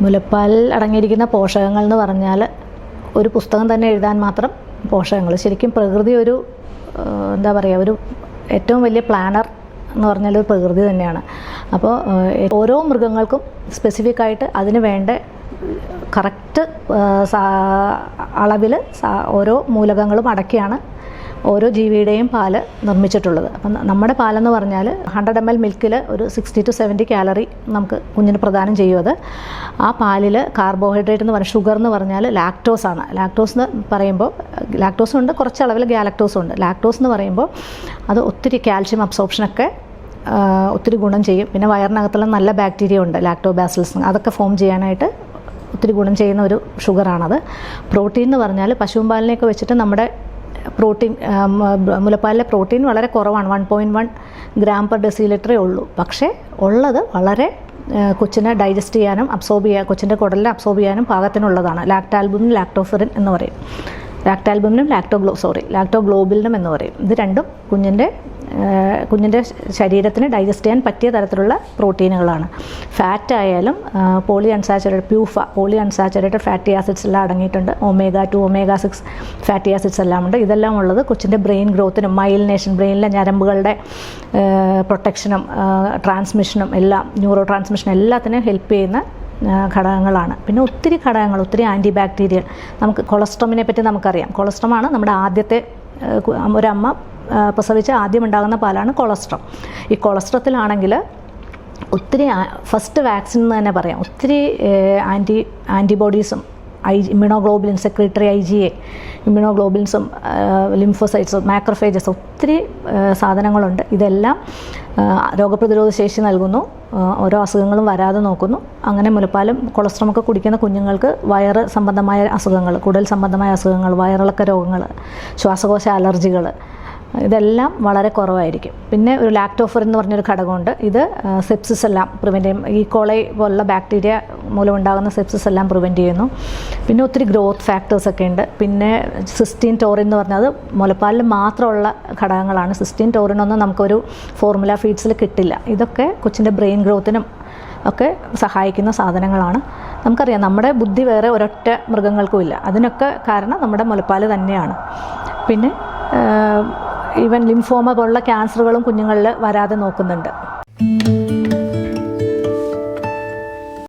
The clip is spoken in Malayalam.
മുലപ്പാലിൽ അടങ്ങിയിരിക്കുന്ന പോഷകങ്ങൾ എന്ന് പറഞ്ഞാൽ ഒരു പുസ്തകം തന്നെ എഴുതാൻ മാത്രം പോഷകങ്ങൾ. ശരിക്കും പ്രകൃതി ഒരു എന്താ പറയുക, ഒരു ഏറ്റവും വലിയ പ്ലാനർ എന്ന് പറഞ്ഞാൽ ഒരു പ്രകൃതി തന്നെയാണ്. അപ്പോൾ ഓരോ മൃഗങ്ങൾക്കും സ്പെസിഫിക്കായിട്ട് അതിന് വേണ്ട കറക്റ്റ് അളവിൽ ഓരോ മൂലകങ്ങളും അടക്കിയാണ് ഓരോ ജീവിയുടെയും പാല് നിർമ്മിച്ചിട്ടുള്ളത്. അപ്പം നമ്മുടെ പാലെന്ന് പറഞ്ഞാൽ 100 ml മിൽക്കിൽ ഒരു 60 to 70 കാലറി നമുക്ക് കുഞ്ഞിന് പ്രദാനം ചെയ്യും. അത് ആ പാലിൽ കാർബോഹൈഡ്രേറ്റ് എന്ന് പറഞ്ഞാൽ ഷുഗർ എന്ന് പറഞ്ഞാൽ ലാക്ടോസാണ്. ലാക്ടോസ് എന്ന് പറയുമ്പോൾ ലാക്ടോസും ഉണ്ട്, കുറച്ച് അളവിൽ ഗാലക്ടോസും ഉണ്ട്. ലാക്ടോസ് എന്ന് പറയുമ്പോൾ അത് ഒത്തിരി കാൽഷ്യം അബ്സോർപ്ഷനൊക്കെ ഒത്തിരി ഗുണം ചെയ്യും. പിന്നെ വയറിനകത്തുള്ള നല്ല ബാക്ടീരിയ ഉണ്ട്, ലാക്ടോബാസിലസ്, അതൊക്കെ ഫോം ചെയ്യാനായിട്ട് ഒത്തിരി ഗുണം ചെയ്യുന്ന ഒരു ഷുഗറാണത്. പ്രോട്ടീൻ എന്ന് പറഞ്ഞാൽ പശുമ്പാലിനെയൊക്കെ വെച്ചിട്ട് നമ്മുടെ പ്രോട്ടീൻ, മുലപ്പാലിലെ പ്രോട്ടീൻ വളരെ കുറവാണ്, 1.1 gram per deciliter ഉള്ളൂ. പക്ഷേ ഉള്ളത് വളരെ കൊച്ചിനെ ഡൈജസ്റ്റ് ചെയ്യാനും കൊച്ചിൻ്റെ കുടലിനെ അബ്സോർബ് ചെയ്യാനും പാകത്തിനുള്ളതാണ്. ലാക്ടാൽബുമിനും ലാക്ടോഫെറിൻ എന്ന് പറയും. ലാക്ടാൽബുമിനും ലാക്ടോഗ്ലോബിലിനും എന്ന് പറയും. ഇത് രണ്ടും കുഞ്ഞിൻ്റെ ശരീരത്തിന് ഡൈജസ്റ്റ് ചെയ്യാൻ പറ്റിയ തരത്തിലുള്ള പ്രോട്ടീനുകളാണ്. ഫാറ്റ് ആയാലും പോളി അൺസാച്ചുറേറ്റഡ് ഫാറ്റി ആസിഡ്സ് എല്ലാം അടങ്ങിയിട്ടുണ്ട്. omega-2 omega-6 ഫാറ്റി ആസിഡ്സ് എല്ലാം ഉണ്ട്. ഇതെല്ലാം ഉള്ളത് കൊച്ചിൻ്റെ ബ്രെയിൻ ഗ്രോത്തിനും മൈലിനേഷൻ, ബ്രെയിനിലെ ഞരമ്പുകളുടെ പ്രൊട്ടക്ഷനും ട്രാൻസ്മിഷനും എല്ലാം, ന്യൂറോ ട്രാൻസ്മിഷനും എല്ലാത്തിനും ഹെൽപ്പ് ചെയ്യുന്ന ഘടകങ്ങളാണ്. പിന്നെ ഒത്തിരി ഘടകങ്ങൾ, ഒത്തിരി ആൻറ്റി ബാക്ടീരിയൽ. നമുക്ക് കൊളസ്ട്രോമിനെ പറ്റി നമുക്കറിയാം. കൊളസ്ട്രോമാണ് നമ്മുടെ ആദ്യത്തെ ഒരമ്മ പ്രസവിച്ച് ആദ്യം ഉണ്ടാകുന്ന പാലാണ് കൊളസ്ട്രം. ഈ കൊളസ്ട്രത്തിലാണെങ്കിൽ ഒത്തിരി ഫസ്റ്റ് വാക്സിൻ എന്ന് തന്നെ പറയാം. ഒത്തിരി ആൻറ്റിബോഡീസും ഇമ്മ്യൂണോഗ്ലോബുലിൻ, സെക്രട്ടറി IgA, ഇമ്മ്യൂണോഗ്ലോബുലിൻസും ലിംഫോസൈറ്റ്സും മാക്രോഫേജസ്, ഒത്തിരി സാധനങ്ങളുണ്ട്. ഇതെല്ലാം രോഗപ്രതിരോധ ശേഷി നൽകുന്നു, ഓരോ അസുഖങ്ങളും വരാതെ നോക്കുന്നു. അങ്ങനെ മുലപ്പാലും കൊളസ്ട്രോമൊക്കെ കുടിക്കുന്ന കുഞ്ഞുങ്ങൾക്ക് വയറ് സംബന്ധമായ അസുഖങ്ങൾ, കുടൽ സംബന്ധമായ അസുഖങ്ങൾ, വയറിളക്ക രോഗങ്ങൾ, ശ്വാസകോശ അലർജികൾ, ഇതെല്ലാം വളരെ കുറവായിരിക്കും. പിന്നെ ഒരു ലാക്ടോഫെറിൻ എന്ന് പറഞ്ഞൊരു ഘടകമുണ്ട്. ഇത് സെപ്സിസ് എല്ലാം പ്രിവെൻറ്റ് ചെയ്യും. ഈ കോളൈ പോലുള്ള ബാക്ടീരിയ മൂലമുണ്ടാകുന്ന സെപ്സിസ് എല്ലാം പ്രിവെൻറ്റ് ചെയ്യുന്നു. പിന്നെ ഒത്തിരി ഗ്രോത്ത് ഫാക്ടേഴ്സൊക്കെ ഉണ്ട്. പിന്നെ സിസ്റ്റീൻ, ടോറിൻ എന്ന് പറഞ്ഞാൽ അത് മുലപ്പാലിൽ മാത്രമുള്ള ഘടകങ്ങളാണ്. സിസ്റ്റീൻ, ടോറിനൊന്നും നമുക്കൊരു ഫോർമുല ഫീഡ്സിൽ കിട്ടില്ല. ഇതൊക്കെ കൊച്ചിൻ്റെ ബ്രെയിൻ ഗ്രോത്തിനും ഒക്കെ സഹായിക്കുന്ന സാധനങ്ങളാണ്. നമുക്കറിയാം നമ്മുടെ ബുദ്ധി വേറെ ഒരൊറ്റ മൃഗങ്ങൾക്കും ഇല്ല. അതിനൊക്കെ കാരണം നമ്മുടെ മുലപ്പാൽ തന്നെയാണ്. പിന്നെ ഈവൻ ലിംഫോമ പോലുള്ള ക്യാൻസറുകളും കുഞ്ഞുങ്ങളിൽ വരാതെ നോക്കുന്നുണ്ട്.